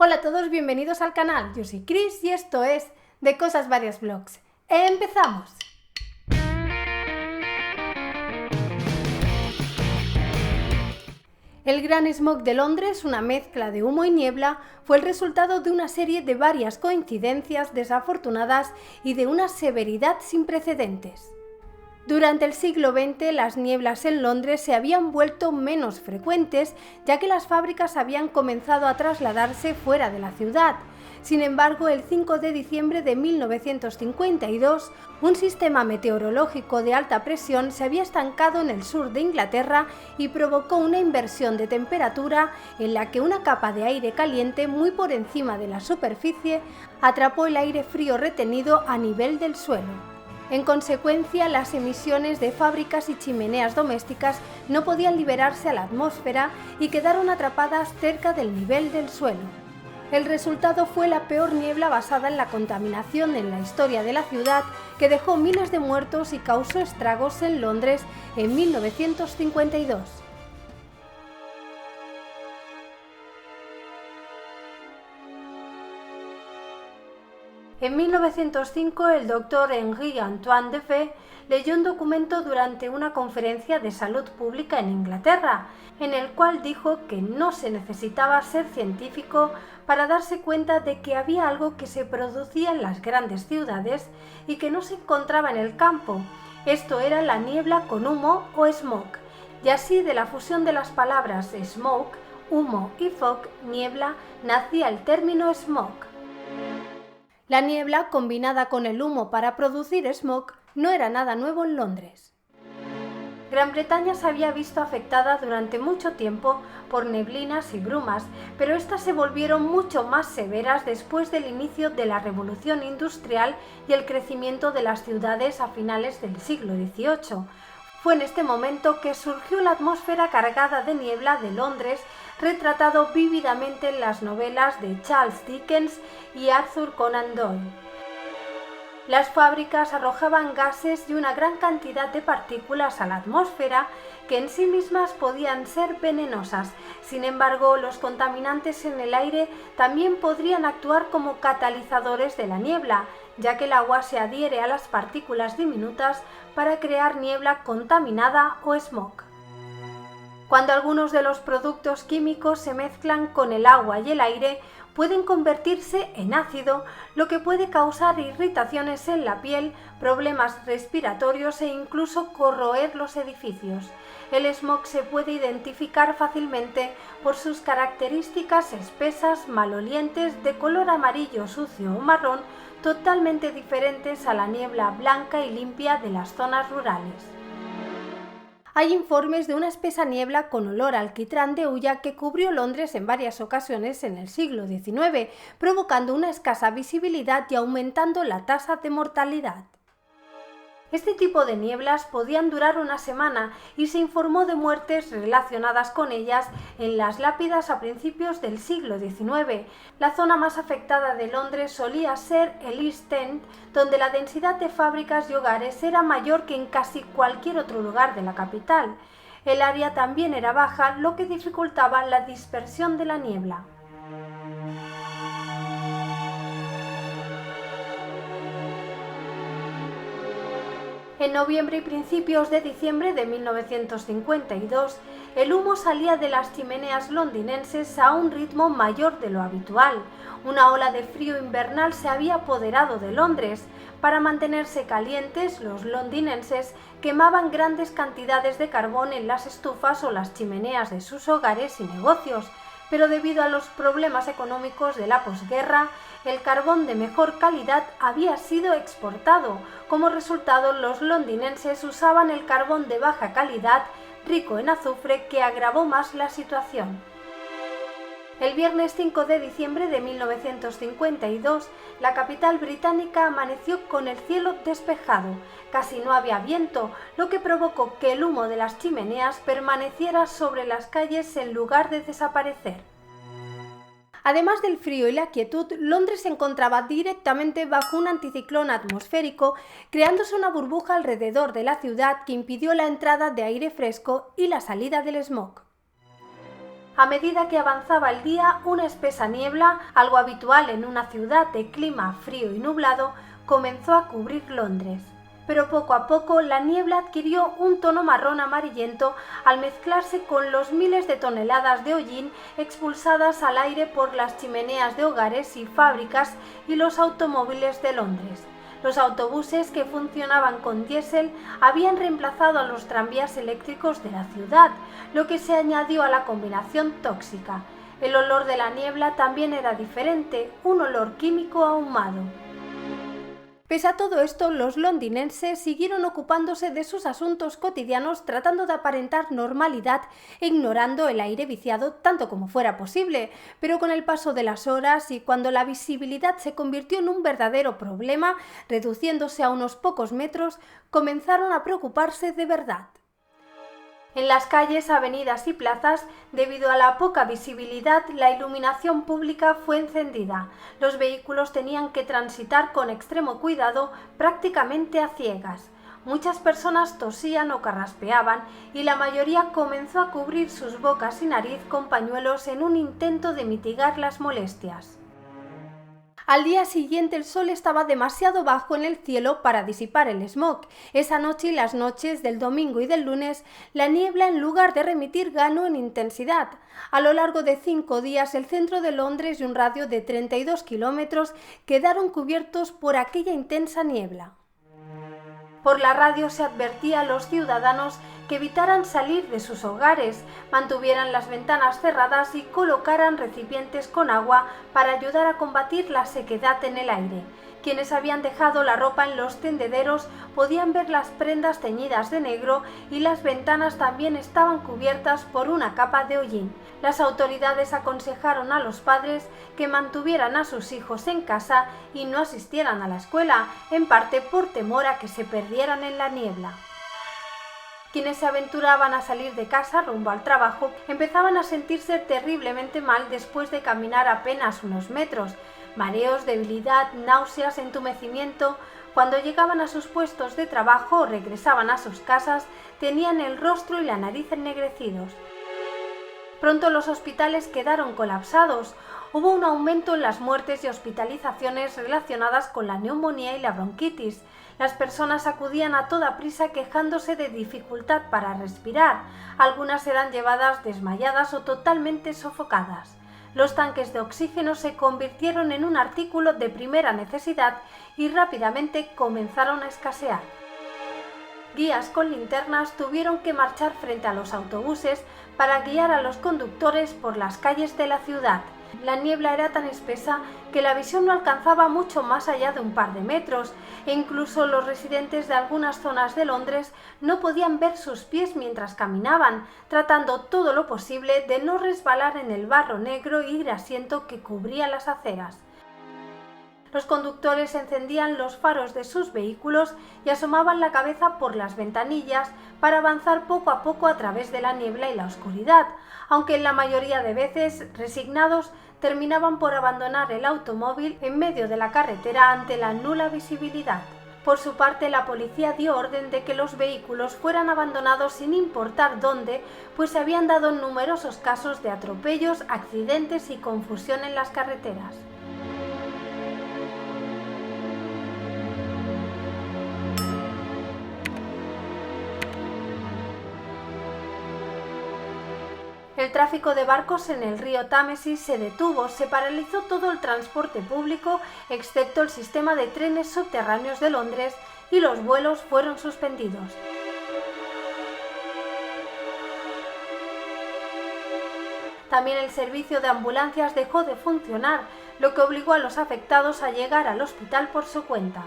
Hola a todos, bienvenidos al canal. Yo soy Chris y esto es De Cosas Varias Vlogs. ¡Empezamos! El Gran Smog de Londres, una mezcla de humo y niebla, fue el resultado de una serie de varias coincidencias desafortunadas y de una severidad sin precedentes. Durante el siglo XX, las nieblas en Londres se habían vuelto menos frecuentes, ya que las fábricas habían comenzado a trasladarse fuera de la ciudad. Sin embargo, el 5 de diciembre de 1952, un sistema meteorológico de alta presión se había estancado en el sur de Inglaterra y provocó una inversión de temperatura en la que una capa de aire caliente muy por encima de la superficie atrapó el aire frío retenido a nivel del suelo. En consecuencia, las emisiones de fábricas y chimeneas domésticas no podían liberarse a la atmósfera y quedaron atrapadas cerca del nivel del suelo. El resultado fue la peor niebla basada en la contaminación en la historia de la ciudad, que dejó miles de muertos y causó estragos en Londres en 1952. En 1905, el doctor Henri-Antoine Defe leyó un documento durante una conferencia de salud pública en Inglaterra, en el cual dijo que no se necesitaba ser científico para darse cuenta de que había algo que se producía en las grandes ciudades y que no se encontraba en el campo. Esto era la niebla con humo o smog, y así de la fusión de las palabras smoke, humo y fog, niebla, nacía el término smog. La niebla, combinada con el humo para producir smog, no era nada nuevo en Londres. Gran Bretaña se había visto afectada durante mucho tiempo por neblinas y brumas, pero estas se volvieron mucho más severas después del inicio de la Revolución Industrial y el crecimiento de las ciudades a finales del siglo XVIII. Fue en este momento que surgió la atmósfera cargada de niebla de Londres, retratado vívidamente en las novelas de Charles Dickens y Arthur Conan Doyle. Las fábricas arrojaban gases y una gran cantidad de partículas a la atmósfera que en sí mismas podían ser venenosas. Sin embargo, los contaminantes en el aire también podrían actuar como catalizadores de la niebla, ya que el agua se adhiere a las partículas diminutas para crear niebla contaminada o smog. Cuando algunos de los productos químicos se mezclan con el agua y el aire, pueden convertirse en ácido, lo que puede causar irritaciones en la piel, problemas respiratorios e incluso corroer los edificios. El smog se puede identificar fácilmente por sus características espesas, malolientes, de color amarillo sucio o marrón, totalmente diferentes a la niebla blanca y limpia de las zonas rurales. Hay informes de una espesa niebla con olor a alquitrán de hulla que cubrió Londres en varias ocasiones en el siglo XIX, provocando una escasa visibilidad y aumentando la tasa de mortalidad. Este tipo de nieblas podían durar una semana y se informó de muertes relacionadas con ellas en las lápidas a principios del siglo XIX. La zona más afectada de Londres solía ser el East End, donde la densidad de fábricas y hogares era mayor que en casi cualquier otro lugar de la capital. El área también era baja, lo que dificultaba la dispersión de la niebla. En noviembre y principios de diciembre de 1952, el humo salía de las chimeneas londinenses a un ritmo mayor de lo habitual. Una ola de frío invernal se había apoderado de Londres. Para mantenerse calientes, los londinenses quemaban grandes cantidades de carbón en las estufas o las chimeneas de sus hogares y negocios, pero debido a los problemas económicos de la posguerra, el carbón de mejor calidad había sido exportado. Como resultado, los londinenses usaban el carbón de baja calidad, rico en azufre, que agravó más la situación. El viernes 5 de diciembre de 1952, la capital británica amaneció con el cielo despejado. Casi no había viento, lo que provocó que el humo de las chimeneas permaneciera sobre las calles en lugar de desaparecer. Además del frío y la quietud, Londres se encontraba directamente bajo un anticiclón atmosférico, creándose una burbuja alrededor de la ciudad que impidió la entrada de aire fresco y la salida del smog. A medida que avanzaba el día, una espesa niebla, algo habitual en una ciudad de clima frío y nublado, comenzó a cubrir Londres. Pero poco a poco la niebla adquirió un tono marrón amarillento al mezclarse con los miles de toneladas de hollín expulsadas al aire por las chimeneas de hogares y fábricas y los automóviles de Londres. Los autobuses que funcionaban con diésel habían reemplazado a los tranvías eléctricos de la ciudad, lo que se añadió a la combinación tóxica. El olor de la niebla también era diferente, un olor químico ahumado. Pese a todo esto, los londinenses siguieron ocupándose de sus asuntos cotidianos tratando de aparentar normalidad e ignorando el aire viciado tanto como fuera posible, pero con el paso de las horas y cuando la visibilidad se convirtió en un verdadero problema, reduciéndose a unos pocos metros, comenzaron a preocuparse de verdad. En las calles, avenidas y plazas, debido a la poca visibilidad, la iluminación pública fue encendida. Los vehículos tenían que transitar con extremo cuidado, prácticamente a ciegas. Muchas personas tosían o carraspeaban y la mayoría comenzó a cubrir sus bocas y nariz con pañuelos en un intento de mitigar las molestias. Al día siguiente el sol estaba demasiado bajo en el cielo para disipar el smog. Esa noche y las noches del domingo y del lunes, la niebla en lugar de remitir ganó en intensidad. A lo largo de 5 días el centro de Londres y un radio de 32 kilómetros quedaron cubiertos por aquella intensa niebla. Por la radio se advertía a los ciudadanos que evitaran salir de sus hogares, mantuvieran las ventanas cerradas y colocaran recipientes con agua para ayudar a combatir la sequedad en el aire. Quienes habían dejado la ropa en los tendederos podían ver las prendas teñidas de negro y las ventanas también estaban cubiertas por una capa de hollín. Las autoridades aconsejaron a los padres que mantuvieran a sus hijos en casa y no asistieran a la escuela, en parte por temor a que se perdieran en la niebla. Quienes se aventuraban a salir de casa rumbo al trabajo empezaban a sentirse terriblemente mal después de caminar apenas unos metros. Mareos, debilidad, náuseas, entumecimiento. Cuando llegaban a sus puestos de trabajo o regresaban a sus casas, tenían el rostro y la nariz ennegrecidos. Pronto los hospitales quedaron colapsados. Hubo un aumento en las muertes y hospitalizaciones relacionadas con la neumonía y la bronquitis. Las personas acudían a toda prisa quejándose de dificultad para respirar. Algunas eran llevadas desmayadas o totalmente sofocadas. Los tanques de oxígeno se convirtieron en un artículo de primera necesidad y rápidamente comenzaron a escasear. Guías con linternas tuvieron que marchar frente a los autobuses para guiar a los conductores por las calles de la ciudad. La niebla era tan espesa que la visión no alcanzaba mucho más allá de un par de metros, e incluso los residentes de algunas zonas de Londres no podían ver sus pies mientras caminaban, tratando todo lo posible de no resbalar en el barro negro y grasiento que cubría las aceras. Los conductores encendían los faros de sus vehículos y asomaban la cabeza por las ventanillas para avanzar poco a poco a través de la niebla y la oscuridad, aunque en la mayoría de veces, resignados, terminaban por abandonar el automóvil en medio de la carretera ante la nula visibilidad. Por su parte, la policía dio orden de que los vehículos fueran abandonados sin importar dónde, pues se habían dado numerosos casos de atropellos, accidentes y confusión en las carreteras. El tráfico de barcos en el río Támesis se detuvo, se paralizó todo el transporte público, excepto el sistema de trenes subterráneos de Londres, y los vuelos fueron suspendidos. También el servicio de ambulancias dejó de funcionar, lo que obligó a los afectados a llegar al hospital por su cuenta.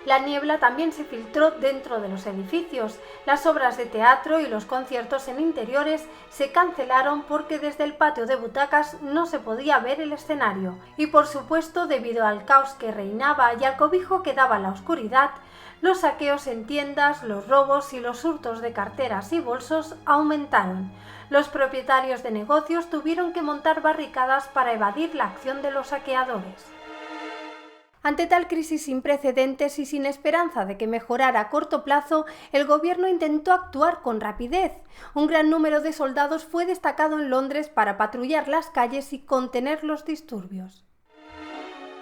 La niebla también se filtró dentro de los edificios. Las obras de teatro y los conciertos en interiores se cancelaron porque desde el patio de butacas no se podía ver el escenario. Y por supuesto, debido al caos que reinaba y al cobijo que daba la oscuridad, los saqueos en tiendas, los robos y los hurtos de carteras y bolsos aumentaron. Los propietarios de negocios tuvieron que montar barricadas para evadir la acción de los saqueadores. Ante tal crisis sin precedentes y sin esperanza de que mejorara a corto plazo, el gobierno intentó actuar con rapidez. Un gran número de soldados fue destacado en Londres para patrullar las calles y contener los disturbios.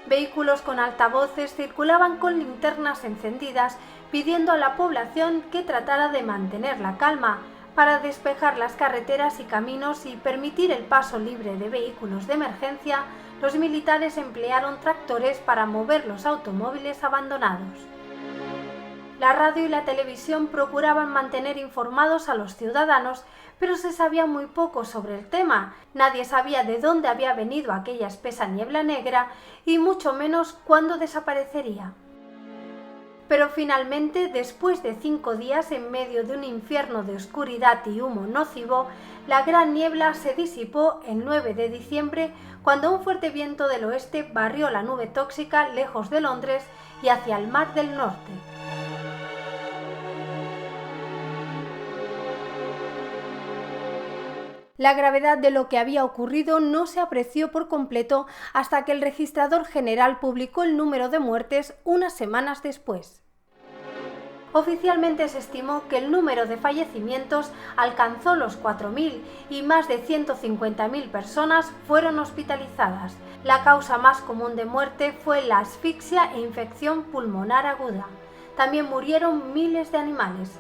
Vehículos con altavoces circulaban con linternas encendidas, pidiendo a la población que tratara de mantener la calma, para despejar las carreteras y caminos y permitir el paso libre de vehículos de emergencia. Los militares emplearon tractores para mover los automóviles abandonados. La radio y la televisión procuraban mantener informados a los ciudadanos, pero se sabía muy poco sobre el tema. Nadie sabía de dónde había venido aquella espesa niebla negra y mucho menos cuándo desaparecería. Pero finalmente, después de 5 días en medio de un infierno de oscuridad y humo nocivo, la gran niebla se disipó el 9 de diciembre cuando un fuerte viento del oeste barrió la nube tóxica lejos de Londres y hacia el Mar del Norte. La gravedad de lo que había ocurrido no se apreció por completo hasta que el registrador general publicó el número de muertes unas semanas después. Oficialmente se estimó que el número de fallecimientos alcanzó los 4.000 y más de 150.000 personas fueron hospitalizadas. La causa más común de muerte fue la asfixia e infección pulmonar aguda. También murieron miles de animales.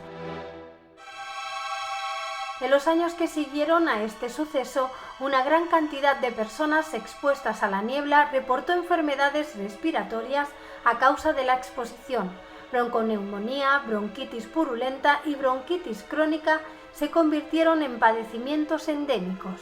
En los años que siguieron a este suceso, una gran cantidad de personas expuestas a la niebla reportó enfermedades respiratorias a causa de la exposición. Bronconeumonía, bronquitis purulenta y bronquitis crónica se convirtieron en padecimientos endémicos.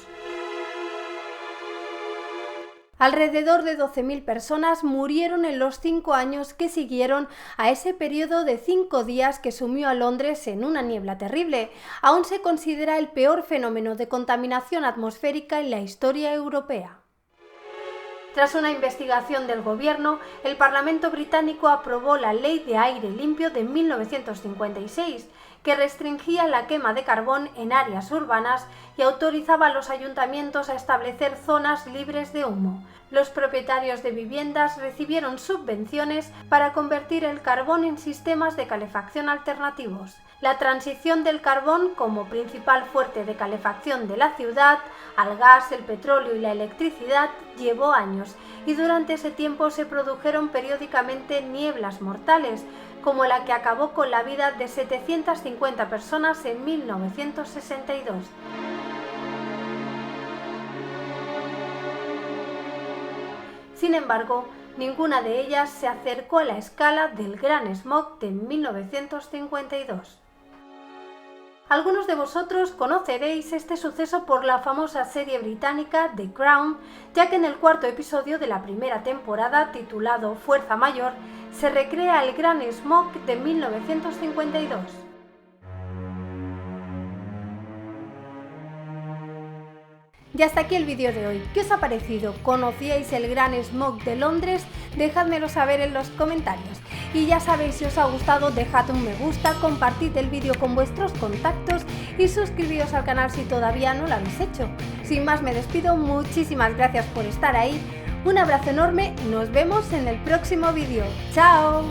Alrededor de 12.000 personas murieron en los 5 años que siguieron a ese periodo de 5 días que sumió a Londres en una niebla terrible. Aún se considera el peor fenómeno de contaminación atmosférica en la historia europea. Tras una investigación del gobierno, el Parlamento británico aprobó la Ley de Aire Limpio de 1956, que restringía la quema de carbón en áreas urbanas y autorizaba a los ayuntamientos a establecer zonas libres de humo. Los propietarios de viviendas recibieron subvenciones para convertir el carbón en sistemas de calefacción alternativos. La transición del carbón como principal fuente de calefacción de la ciudad al gas, el petróleo y la electricidad llevó años, y durante ese tiempo se produjeron periódicamente nieblas mortales, como la que acabó con la vida de 750 personas en 1962. Sin embargo, ninguna de ellas se acercó a la escala del Gran Smog de 1952. Algunos de vosotros conoceréis este suceso por la famosa serie británica The Crown, ya que en el 4º episodio de la primera temporada, titulado Fuerza Mayor, se recrea el Gran Smog de 1952. Y hasta aquí el vídeo de hoy. ¿Qué os ha parecido? ¿Conocíais el Gran Smog de Londres? Dejádmelo saber en los comentarios. Y ya sabéis, si os ha gustado, dejad un me gusta, compartid el vídeo con vuestros contactos y suscribíos al canal si todavía no lo habéis hecho. Sin más me despido, muchísimas gracias por estar ahí, un abrazo enorme, nos vemos en el próximo vídeo. ¡Chao!